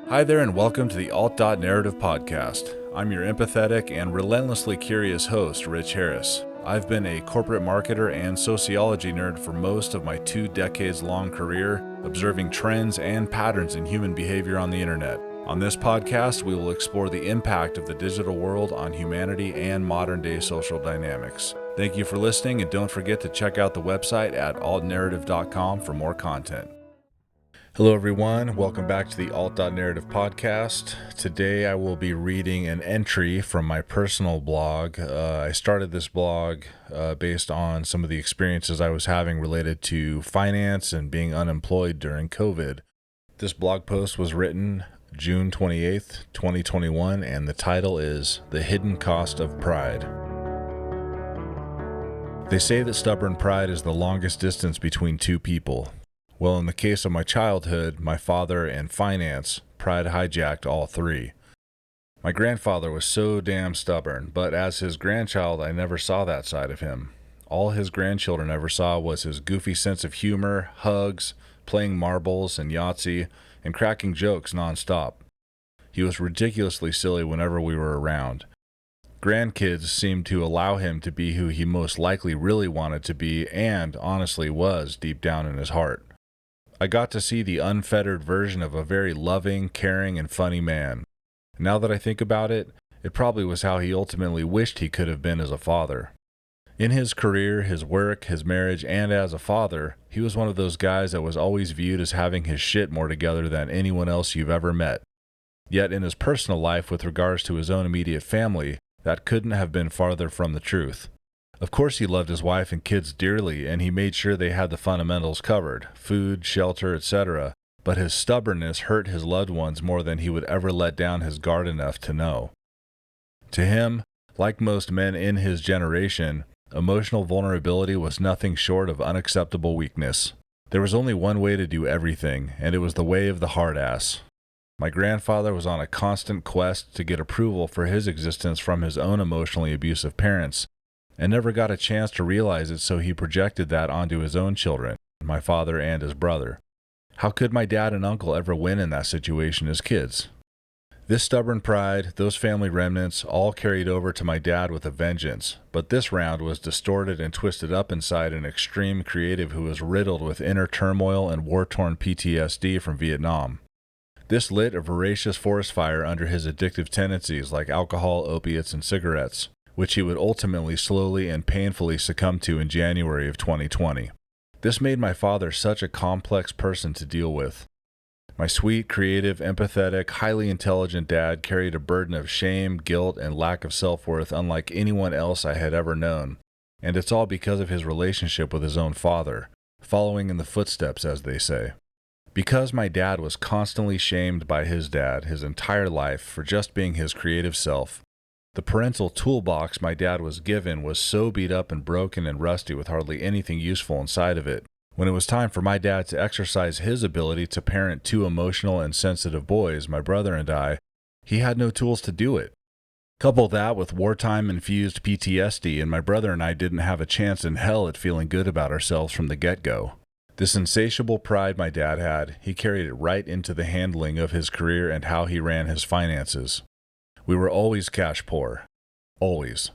Hi there and welcome to the Alt.Narrative Podcast. I'm your empathetic and relentlessly curious host, Rich Harris. I've been a corporate marketer and sociology nerd for most of my 2 decades-long career, observing trends and patterns in human behavior on the internet. On this podcast, we will explore the impact of the digital world on humanity and modern-day social dynamics. Thank you for listening, and don't forget to check out the website at Alt.Narrative.com for more content. Hello everyone, welcome back to the Alt.Narrative Podcast. Today I will be reading an entry from my personal blog. I started this blog based on some of the experiences I was having related to finance and being unemployed during COVID. This blog post was written June 28th, 2021, and the title is The Hidden Cost of Pride. They say that stubborn pride is the longest distance between two people. Well, in the case of my childhood, my father, and finance, pride hijacked all three. My grandfather was so damn stubborn, but as his grandchild, I never saw that side of him. All his grandchildren ever saw was his goofy sense of humor, hugs, playing marbles and Yahtzee, and cracking jokes nonstop. He was ridiculously silly whenever we were around. Grandkids seemed to allow him to be who he most likely really wanted to be and honestly was deep down in his heart. I got to see the unfettered version of a very loving, caring, and funny man. Now that I think about it, it probably was how he ultimately wished he could have been as a father. In his career, his work, his marriage, and as a father, he was one of those guys that was always viewed as having his shit more together than anyone else you've ever met. Yet in his personal life with regards to his own immediate family, that couldn't have been farther from the truth. Of course he loved his wife and kids dearly, and he made sure they had the fundamentals covered, food, shelter, etc., but his stubbornness hurt his loved ones more than he would ever let down his guard enough to know. To him, like most men in his generation, emotional vulnerability was nothing short of unacceptable weakness. There was only one way to do everything, and it was the way of the hard ass. My grandfather was on a constant quest to get approval for his existence from his own emotionally abusive parents, and never got a chance to realize it, so he projected that onto his own children, my father and his brother. How could my dad and uncle ever win in that situation as kids? This stubborn pride, those family remnants, all carried over to my dad with a vengeance, but this round was distorted and twisted up inside an extreme creative who was riddled with inner turmoil and war-torn PTSD from Vietnam. This lit a voracious forest fire under his addictive tendencies like alcohol, opiates, and cigarettes, which he would ultimately slowly and painfully succumb to in January of 2020. This made my father such a complex person to deal with. My sweet, creative, empathetic, highly intelligent dad carried a burden of shame, guilt, and lack of self-worth unlike anyone else I had ever known, and it's all because of his relationship with his own father, following in the footsteps, as they say. Because my dad was constantly shamed by his dad his entire life for just being his creative self, the parental toolbox my dad was given was so beat up and broken and rusty with hardly anything useful inside of it. When it was time for my dad to exercise his ability to parent 2 emotional and sensitive boys, my brother and I, he had no tools to do it. Couple that with wartime-infused PTSD, and my brother and I didn't have a chance in hell at feeling good about ourselves from the get-go. This insatiable pride my dad had, he carried it right into the handling of his career and how he ran his finances. We were always cash poor. Always.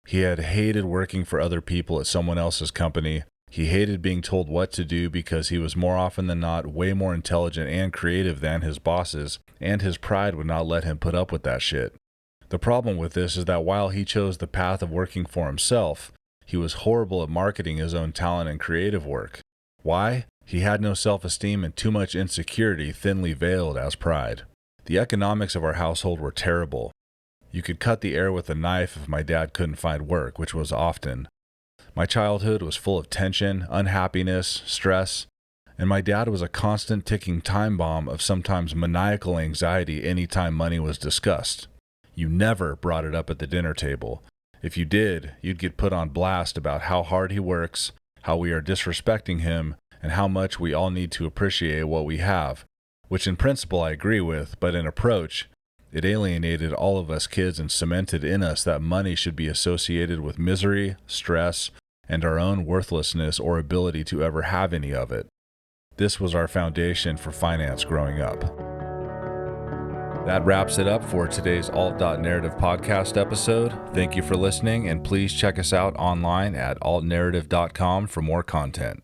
He had hated working for other people at someone else's company. He hated being told what to do because he was more often than not way more intelligent and creative than his bosses, and his pride would not let him put up with that shit. The problem with this is that while he chose the path of working for himself, he was horrible at marketing his own talent and creative work. Why? He had no self-esteem and too much insecurity thinly veiled as pride. The economics of our household were terrible. You could cut the air with a knife if my dad couldn't find work, which was often. My childhood was full of tension, unhappiness, stress, and my dad was a constant ticking time bomb of sometimes maniacal anxiety anytime money was discussed. You never brought it up at the dinner table. If you did, you'd get put on blast about how hard he works, how we are disrespecting him, and how much we all need to appreciate what we have, which in principle I agree with, but in approach, it alienated all of us kids and cemented in us that money should be associated with misery, stress, and our own worthlessness or ability to ever have any of it. This was our foundation for finance growing up. That wraps it up for today's Alt.Narrative Podcast episode. Thank you for listening, and please check us out online at altnarrative.com for more content.